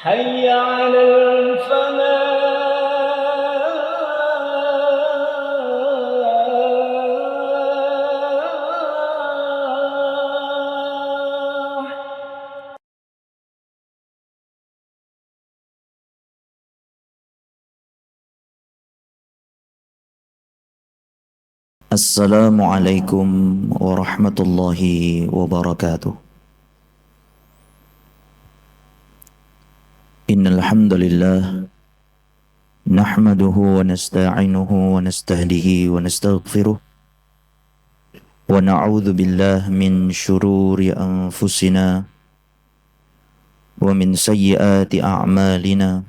حي على الفلاح. Assalamualaikum warahmatullahi wabarakatuh. Innal hamdalillah nahmaduhu wa nasta'inuhu wa nastahdihi wa nastaghfiruh wa na'udzu billahi min syururi anfusina wa min sayyiati a'malina.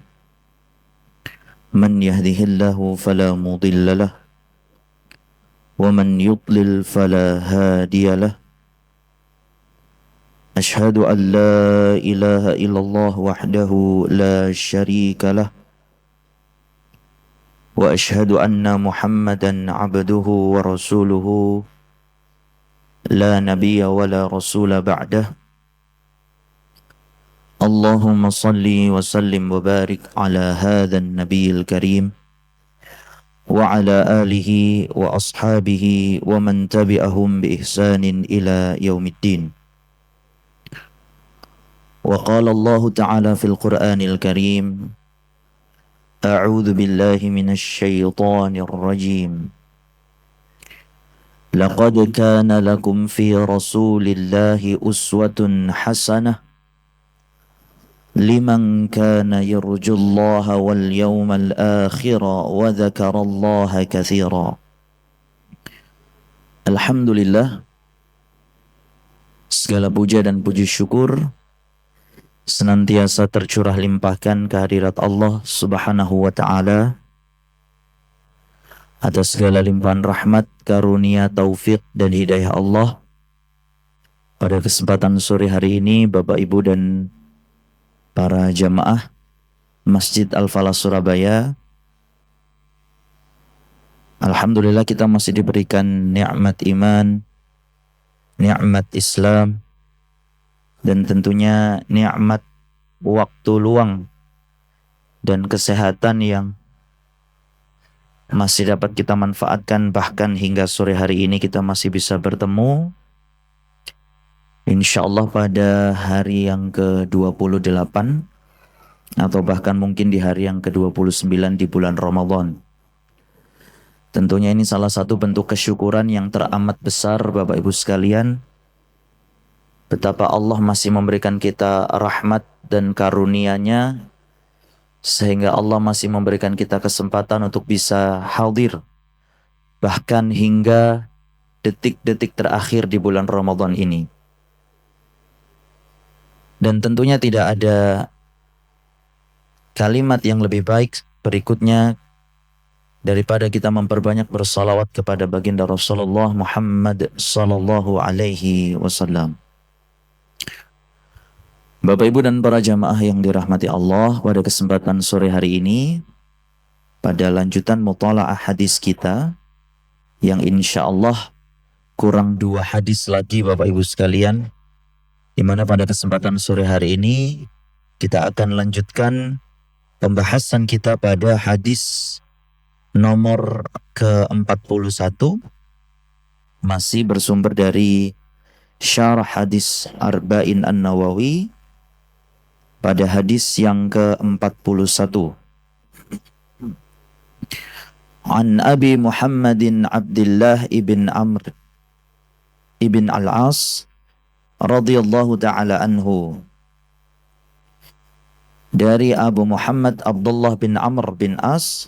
Man yahdihillahu fala mudilla lah wa man yudlil fala hadiya lah. أشهد أن لا إله إلا الله وحده لا شريك له وأشهد أن محمدا عبده ورسوله لا نبي ولا رسول بعده. اللهم صل وسلم وبارك على هذا النبي الكريم وعلى آله وأصحابه ومن تبعهم بإحسان إلى يوم الدين. وقال الله تعالى في القرآن الكريم: أعوذ بالله من الشيطان الرجيم. لقد كان لكم في رسول الله أسوة حسنة لمن كان يرجو الله واليوم الآخر وذكر الله كثيرا. Alhamdulillah, segala puja dan puji syukur senantiasa tercurah limpahkan kehadirat Allah Subhanahu wa ta'ala atas segala limpahan rahmat, karunia, taufik dan hidayah Allah. Pada kesempatan sore hari ini, Bapak Ibu dan para jamaah Masjid Al-Falah Surabaya, alhamdulillah kita masih diberikan nikmat iman, nikmat Islam, dan tentunya nikmat waktu luang dan kesehatan yang masih dapat kita manfaatkan. Bahkan hingga sore hari ini kita masih bisa bertemu, insya Allah pada hari yang ke-28 atau bahkan mungkin di hari yang ke-29 di bulan Ramadan. Tentunya ini salah satu bentuk kesyukuran yang teramat besar, Bapak Ibu sekalian, betapa Allah masih memberikan kita rahmat dan karunia-Nya, sehingga Allah masih memberikan kita kesempatan untuk bisa hadir bahkan hingga detik-detik terakhir di bulan Ramadan ini. Dan tentunya tidak ada kalimat yang lebih baik berikutnya daripada kita memperbanyak bersalawat kepada baginda Rasulullah Muhammad sallallahu alaihi wasallam. Bapak Ibu dan para jamaah yang dirahmati Allah, pada kesempatan sore hari ini, pada lanjutan mutalaah hadis kita, yang insya Allah kurang 2 hadis lagi Bapak Ibu sekalian, di mana pada kesempatan sore hari ini kita akan lanjutkan pembahasan kita pada hadis nomor ke-41, masih bersumber dari syarah hadis Arba'in An-Nawawi pada hadis yang ke-41. An Abi Muhammadin Abdullah ibn Amr ibn Al-As radhiyallahu ta'ala anhu, dari Abu Muhammad Abdullah bin Amr bin As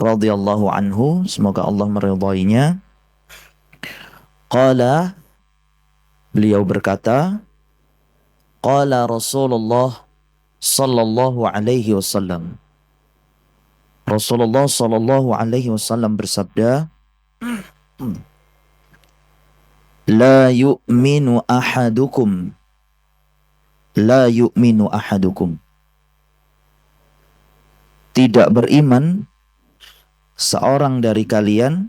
radhiyallahu anhu, semoga Allah meridainya. Qala, beliau berkata, qala Rasulullah sallallahu alaihi wasallam, Rasulullah sallallahu alaihi wasallam bersabda, la yu'minu ahadukum, la yu'minu ahadukum, tidak beriman seorang dari kalian,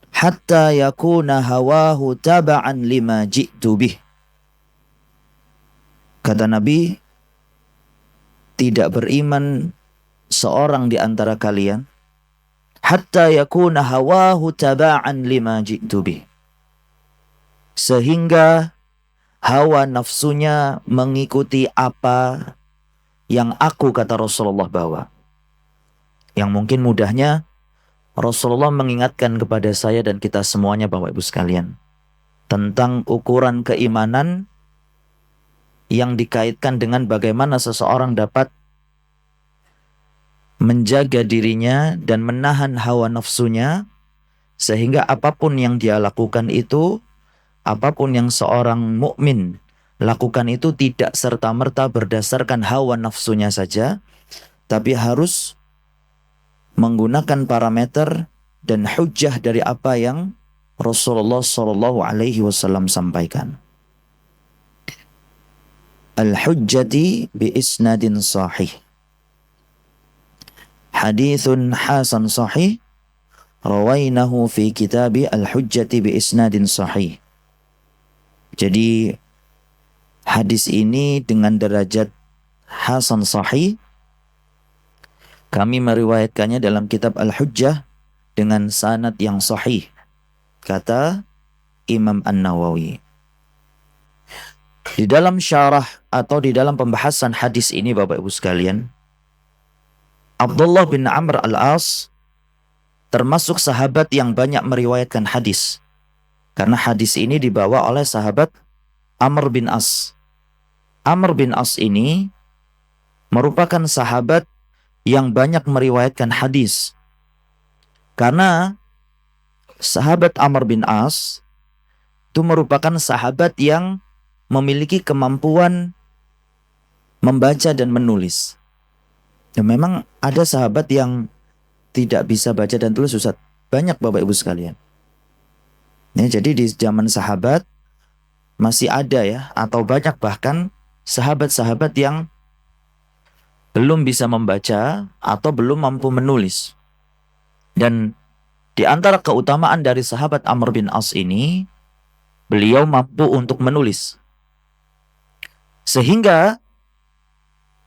hatta yakuna hawahu taba'an lima ji'tu bih, Kata Nabi, tidak beriman seorang di antara kalian hatta yakuna hawahu taba'an lima ji'tu bih, sehingga hawa nafsunya mengikuti apa yang aku, kata Rasulullah, bawa. Yang mungkin mudahnya, Rasulullah mengingatkan kepada saya dan kita semuanya, Bapak Ibu sekalian, tentang ukuran keimanan yang dikaitkan dengan bagaimana seseorang dapat menjaga dirinya dan menahan hawa nafsunya, sehingga apapun yang dia lakukan itu, apapun yang seorang mukmin lakukan itu tidak serta-merta berdasarkan hawa nafsunya saja, tapi harus menggunakan parameter dan hujjah dari apa yang Rasulullah SAW sampaikan. Al-hujjati bi isnadin sahih. Hadithun hasan sahih rawainahu fi kitabi al-hujjati bi isnadin sahih. Jadi hadis ini dengan derajat hasan sahih, kami meriwayatkannya dalam kitab Al-Hujjah dengan sanad yang sahih, kata Imam An-Nawawi. Di dalam syarah atau di dalam pembahasan hadis ini, Bapak Ibu sekalian, Abdullah bin Amr al-As termasuk sahabat yang banyak meriwayatkan hadis, karena hadis ini dibawa oleh sahabat Amr bin As. Amr bin As ini merupakan sahabat yang banyak meriwayatkan hadis, karena sahabat Amr bin As itu merupakan sahabat yang memiliki kemampuan membaca dan menulis. Dan memang ada sahabat yang tidak bisa baca dan tulis, Ustaz. Banyak, Bapak Ibu sekalian. Ya, jadi di zaman sahabat masih ada ya, atau banyak bahkan sahabat-sahabat yang belum bisa membaca atau belum mampu menulis. Dan di antara keutamaan dari sahabat Amr bin As ini, beliau mampu untuk menulis. Sehingga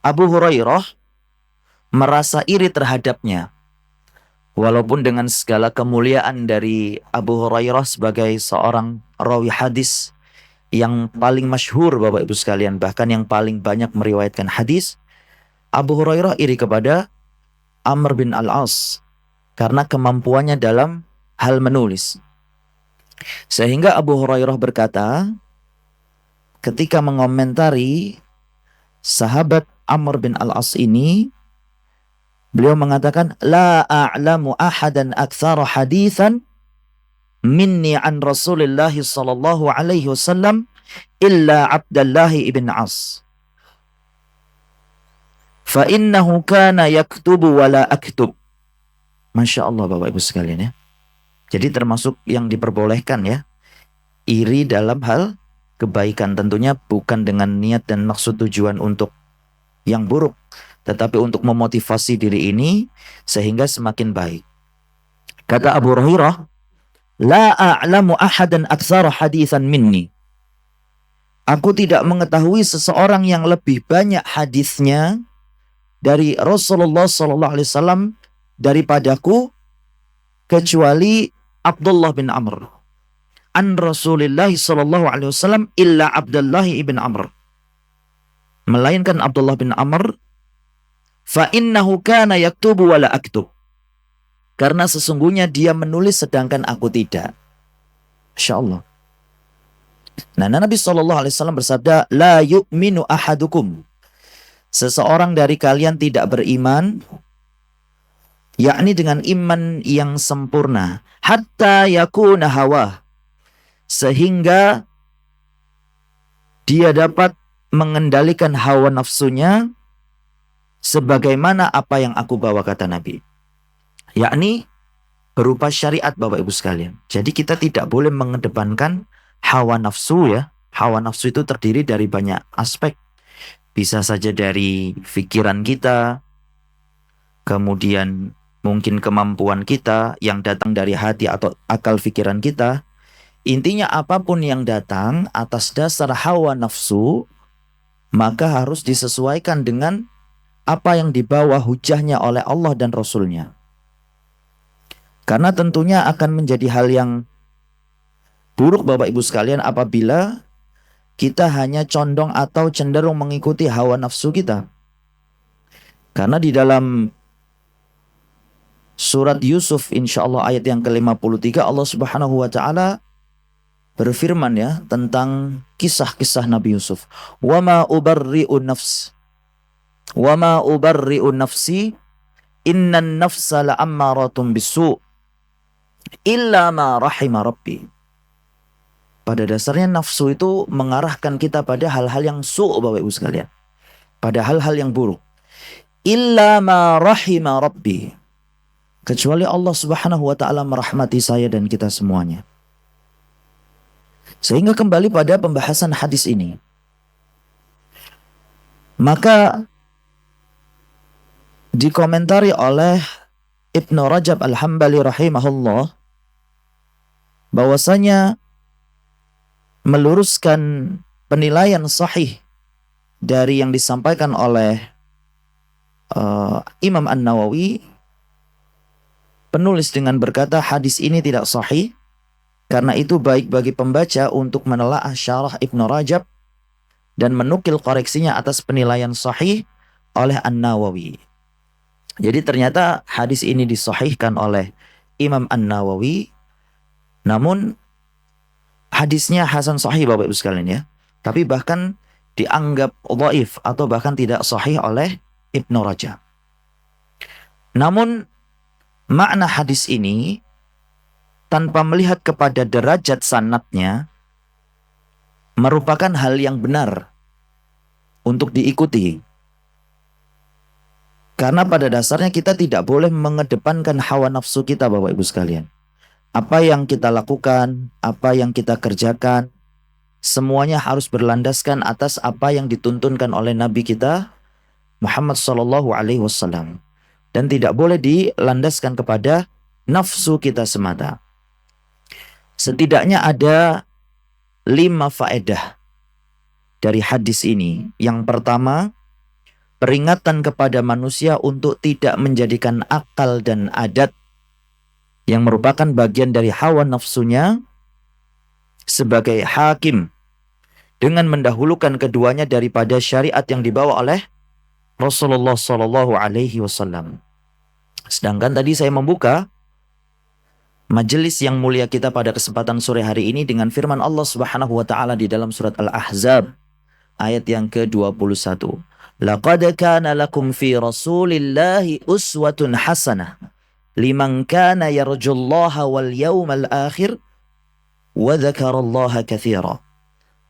Abu Hurairah merasa iri terhadapnya. Walaupun dengan segala kemuliaan dari Abu Hurairah sebagai seorang rawi hadis yang paling masyhur, Bapak Ibu sekalian, bahkan yang paling banyak meriwayatkan hadis, Abu Hurairah iri kepada Amr bin al-As karena kemampuannya dalam hal menulis. Sehingga Abu Hurairah berkata, ketika mengomentari sahabat Amr bin al-As ini, beliau mengatakan, la a'lamu ahadan aktsara haditsan minni an Rasulillah sallallahu alaihi wasallam illa Abdullah ibn As. Fa innahu kana yaktubu wa la aktub. Masya Allah, Bapak Ibu sekalian ya. Jadi termasuk yang diperbolehkan ya, iri dalam hal kebaikan, tentunya bukan dengan niat dan maksud tujuan untuk yang buruk, tetapi untuk memotivasi diri ini sehingga semakin baik. Kata Abu Hurairah, la a'lamu ahadan aktsara haditsan minni. Aku tidak mengetahui seseorang yang lebih banyak hadisnya dari Rasulullah sallallahu alaihi wasallam daripadaku kecuali Abdullah bin Amr. An Rasulillah sallallahu alaihi wasallam illa Abdullah ibn Amr. Melainkan Abdullah bin Amr, fa innahu kana yaktubu wa la aktub. Karena sesungguhnya dia menulis sedangkan aku tidak. Insyaallah. Nah, Nabi sallallahu alaihi wasallam bersabda, la yu'minu ahadukum. Seseorang dari kalian tidak beriman, yakni dengan iman yang sempurna, hatta yakuna hawa, sehingga dia dapat mengendalikan hawa nafsunya sebagaimana apa yang aku bawa, kata Nabi. Yakni berupa syariat, Bapak Ibu sekalian. Jadi kita tidak boleh mengedepankan hawa nafsu ya. Hawa nafsu itu terdiri dari banyak aspek. Bisa saja dari pikiran kita, kemudian mungkin kemampuan kita yang datang dari hati atau akal pikiran kita. Intinya apapun yang datang atas dasar hawa nafsu, maka harus disesuaikan dengan apa yang dibawa hujahnya oleh Allah dan Rasulnya. Karena tentunya akan menjadi hal yang buruk Bapak Ibu sekalian apabila kita hanya condong atau cenderung mengikuti hawa nafsu kita. Karena di dalam surat Yusuf insyaallah ayat yang ke-53 Allah Subhanahu wa taala berfirman ya tentang kisah-kisah Nabi Yusuf. Wa ma ubarri'u nafsi innan nafsa la'ammaratun bisu' illa ma rahima rabbi. Pada dasarnya nafsu itu mengarahkan kita pada hal-hal yang su' Bapak Ibu sekalian. Pada hal-hal yang buruk. Illa ma rahima rabbi. Kecuali Allah Subhanahu wa taala merahmati saya dan kita semuanya. Sehingga kembali pada pembahasan hadis ini. Maka dikomentari oleh Ibnu Rajab Al-Hambali rahimahullah bahwasanya meluruskan penilaian sahih dari yang disampaikan oleh Imam An-Nawawi, penulis dengan berkata hadis ini tidak sahih. Karena itu baik bagi pembaca untuk menelaah syarah Ibnu Rajab dan menukil koreksinya atas penilaian sahih oleh An-Nawawi. Jadi ternyata hadis ini disahihkan oleh Imam An-Nawawi, namun hadisnya hasan sahih Bapak Ibu sekalian ya. Tapi bahkan dianggap dhaif atau bahkan tidak sahih oleh Ibnu Rajab. Namun makna hadis ini tanpa melihat kepada derajat sanadnya merupakan hal yang benar untuk diikuti. Karena pada dasarnya kita tidak boleh mengedepankan hawa nafsu kita Bapak Ibu sekalian. Apa yang kita lakukan, apa yang kita kerjakan, semuanya harus berlandaskan atas apa yang dituntunkan oleh Nabi kita Muhammad SAW. Dan tidak boleh dilandaskan kepada nafsu kita semata. Setidaknya ada 5 faedah dari hadis ini. Yang pertama, peringatan kepada manusia untuk tidak menjadikan akal dan adat yang merupakan bagian dari hawa nafsunya sebagai hakim dengan mendahulukan keduanya daripada syariat yang dibawa oleh Rasulullah SAW. Sedangkan tadi saya membuka majelis yang mulia kita pada kesempatan sore hari ini dengan firman Allah Subhanahu wa taala di dalam surat Al-Ahzab ayat yang ke-21. Laqad kana lakum fi Rasulillahi uswatun hasanah liman kana yarjullaha wal yawmal akhir wa dzakarallaha katsira.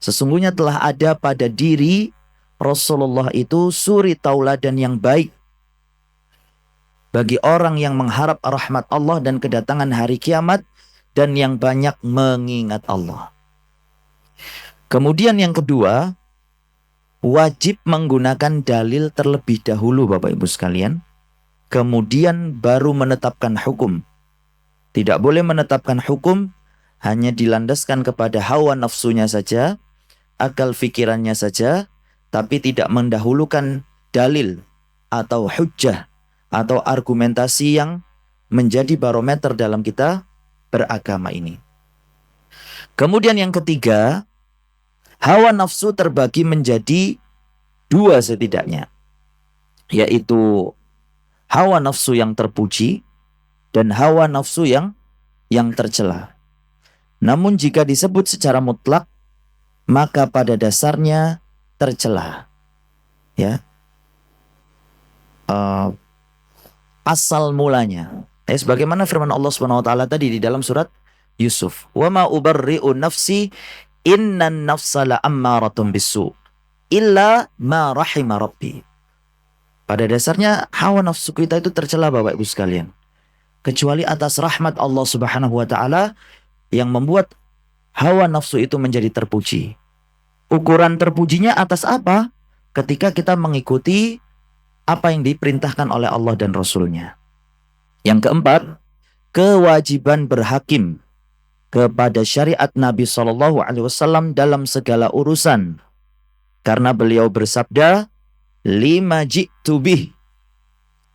Sesungguhnya telah ada pada diri Rasulullah itu suri tauladan yang baik bagi orang yang mengharap rahmat Allah dan kedatangan hari kiamat dan yang banyak mengingat Allah. Kemudian yang kedua, wajib menggunakan dalil terlebih dahulu Bapak Ibu sekalian, kemudian baru menetapkan hukum. Tidak boleh menetapkan hukum hanya dilandaskan kepada hawa nafsunya saja, akal fikirannya saja, tapi tidak mendahulukan dalil atau hujjah atau argumentasi yang menjadi barometer dalam kita beragama ini. Kemudian yang ketiga, hawa nafsu terbagi menjadi 2 setidaknya, yaitu hawa nafsu yang terpuji dan hawa nafsu yang tercela. Namun jika disebut secara mutlak, maka pada dasarnya tercela. Ya. Asal mulanya. Sebagaimana firman Allah Subhanahu wa taala tadi di dalam surat Yusuf, "Wa ma ubarri'u nafsi innan nafsa la'ammaratun bisu' illa ma rahima rabbi." Pada dasarnya hawa nafsu kita itu tercela Bapak Ibu sekalian. Kecuali atas rahmat Allah Subhanahu wa taala yang membuat hawa nafsu itu menjadi terpuji. Ukuran terpujinya atas apa? Ketika kita mengikuti apa yang diperintahkan oleh Allah dan Rasulnya. Yang keempat, kewajiban berhakim kepada syariat Nabi SAW dalam segala urusan. Karena beliau bersabda, lima ji'tu bih,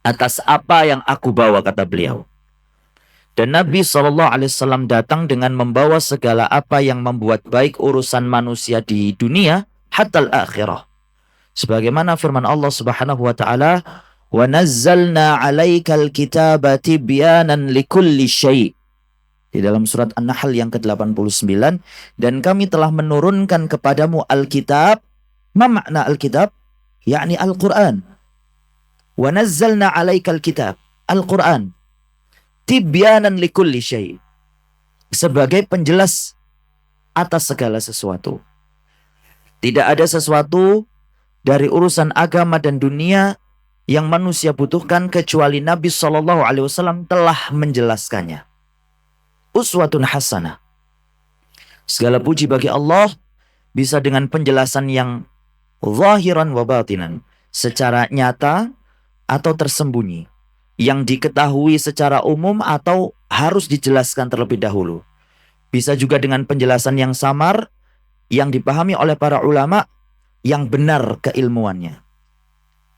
atas apa yang aku bawa, kata beliau. Dan Nabi SAW datang dengan membawa segala apa yang membuat baik urusan manusia di dunia hatta al-akhirah. Sebagaimana firman Allah Subhanahu wa taala, "Wa nazzalna 'alaikal kitaba tibyanan likulli syai'." Di dalam surat An-Nahl yang ke-89, dan kami telah menurunkan kepadamu Alkitab. Ma makna Alkitab? Yakni Al-Quran. Wa nazzalna 'alaikal kitab, Al-Quran. Tibyanan likulli syai', sebagai penjelas atas segala sesuatu. Tidak ada sesuatu dari urusan agama dan dunia yang manusia butuhkan kecuali Nabi SAW telah menjelaskannya. Uswatun hasanah. Segala puji bagi Allah, bisa dengan penjelasan yang zahiran wa batinan, secara nyata atau tersembunyi, yang diketahui secara umum atau harus dijelaskan terlebih dahulu. Bisa juga dengan penjelasan yang samar, yang dipahami oleh para ulama, yang benar keilmuannya.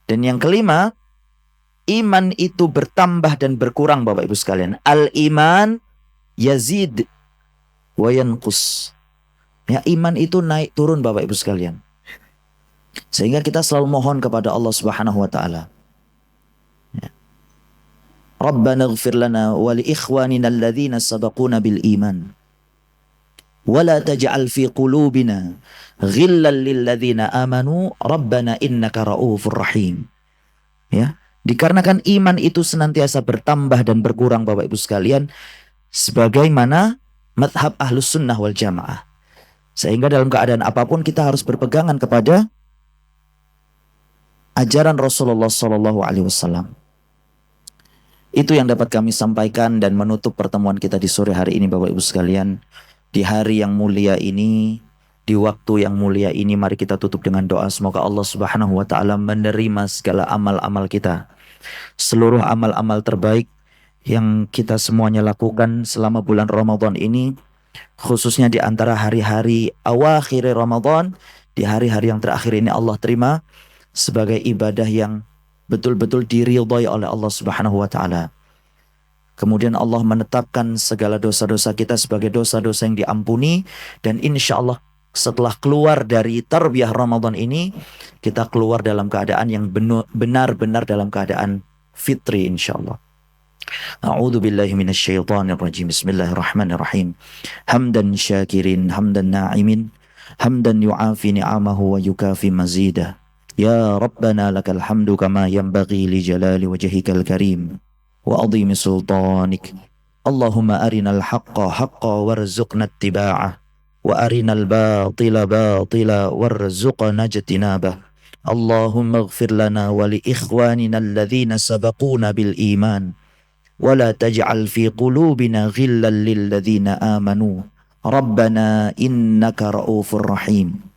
Dan yang kelima, iman itu bertambah dan berkurang, Bapak Ibu sekalian. Al-iman yazid wa yanqus. Ya, iman itu naik turun, Bapak Ibu sekalian. Sehingga kita selalu mohon kepada Allah Subhanahu wa taala. Rabbana ighfir lana wa li ikhwanina alladhina sabaquna bil iman. Wa la taj'al fi qulubina ghillan lil ladzina amanu rabbana innaka raufur rahim. Ya, dikarenakan iman itu senantiasa bertambah dan berkurang, Bapak Ibu sekalian, sebagaimana madhab Ahlus Sunnah wal Jamaah. Sehingga dalam keadaan apapun kita harus berpegangan kepada ajaran Rasulullah SAW. Itu yang dapat kami sampaikan dan menutup pertemuan kita di sore hari ini, Bapak Ibu sekalian. Di hari yang mulia ini, di waktu yang mulia ini, mari kita tutup dengan doa. Semoga Allah Subhanahu wa taala menerima segala amal-amal kita. Seluruh amal-amal terbaik yang kita semuanya lakukan selama bulan Ramadan ini, khususnya di antara hari-hari awakhir Ramadan, di hari-hari yang terakhir ini, Allah terima sebagai ibadah yang betul-betul diridhai oleh Allah Subhanahu wa taala. Kemudian Allah menetapkan segala dosa-dosa kita sebagai dosa-dosa yang diampuni, dan insya Allah setelah keluar dari tarbiyah Ramadan ini, kita keluar dalam keadaan yang benar-benar dalam keadaan fitri insya Allah. A'udzu billahi minasyaitonir rajim. Bismillahirrahmanirrahim. Hamdan syakirin, hamdan na'imin, hamdan yu'afi ni'amahu wa yukafi mazidah. Ya Rabbana lakal hamdu kama yanbaghi li jalali wajhikal karim wa adhimi sultanik. Allahumma arinal haqqa haqqa warzuqna ittiba'ah wa arinal batila batila warzuqna ijtinabah. Allahumma ighfir lana wa li ikhwanina alladhina sabaquna bil iman wa la taj'al fi qulubina ghillan lil ladzina amanu Rabbana innaka raufur rahim.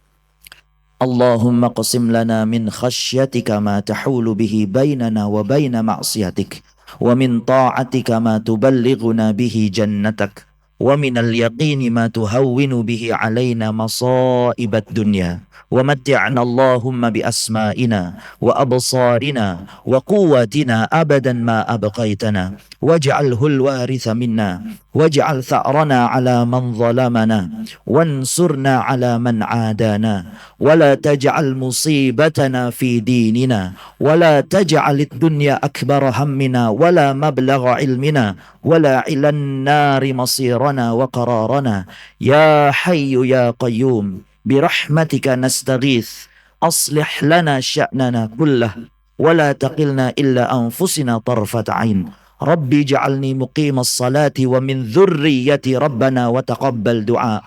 Allahumma qasim lana min khasyatika ma tahulu bihi bainana wa baina ma'siyatik, wa min ta'atika ma tuballighuna bihi jannatak, wa min al-yaqini ma tuhawwinu bihi alaina masaibat dunya, wa matti'na Allahumma bi asma'ina wa absarina wa quwwatina abadan ma abqaitana, waj'alhu al-waritha minna waj'al tha'rana ala man zalamana wansurna ala man adana wa la taj'al musibatana fi dinina wa la taj'al ad-dunya akbara hammina wa la mablagha ilmina wa la ilan nari masirana wa qararana. Ya hayyu ya qayyum birahmatika nastaghith aslih lana sya'nana kullah wa la taqilna illa anfusina tarfat ain. Rabbi ja'alni muqimas salati wa min dhurriyyati Rabbana wa taqabbal du'a.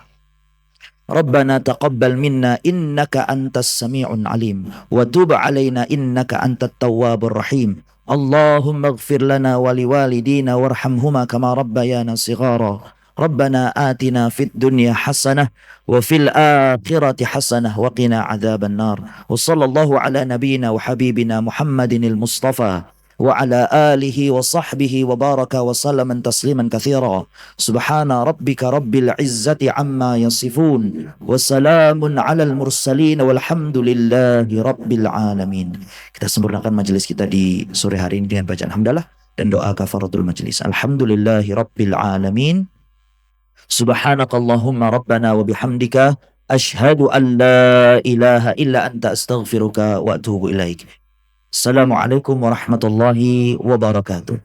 Rabbana taqabbal minna innaka antas sami'un alim wa tub alaina innaka antat tawwabur rahim. Allahumma ighfir lana wa liwalidina warhamhuma kama rabbayana shighara. Rabbana atina fid dunya hasanah wa fil akhirati hasanah wa qina adzaban nar. Wa sallallahu ala nabiyyina wa habibina Muhammadinil Mustafa وعلى آله وصحبه وبارك وسلم تسليما كثيرا سبحان ربك رب العزة عما يصفون وسلام على المرسلين والحمد لله رب العالمين. Kita sempurnakan majelis kita di sore hari ini dengan bacaan hamdalah dan doa kafaratul majelis. Alhamdulillahi rabbil alamin. Subhanakallahumma rabbana wa bihamdika asyhadu an la ilaha illa anta astaghfiruka wa atubu ilaik. Assalamualaikum warahmatullahi wabarakatuh.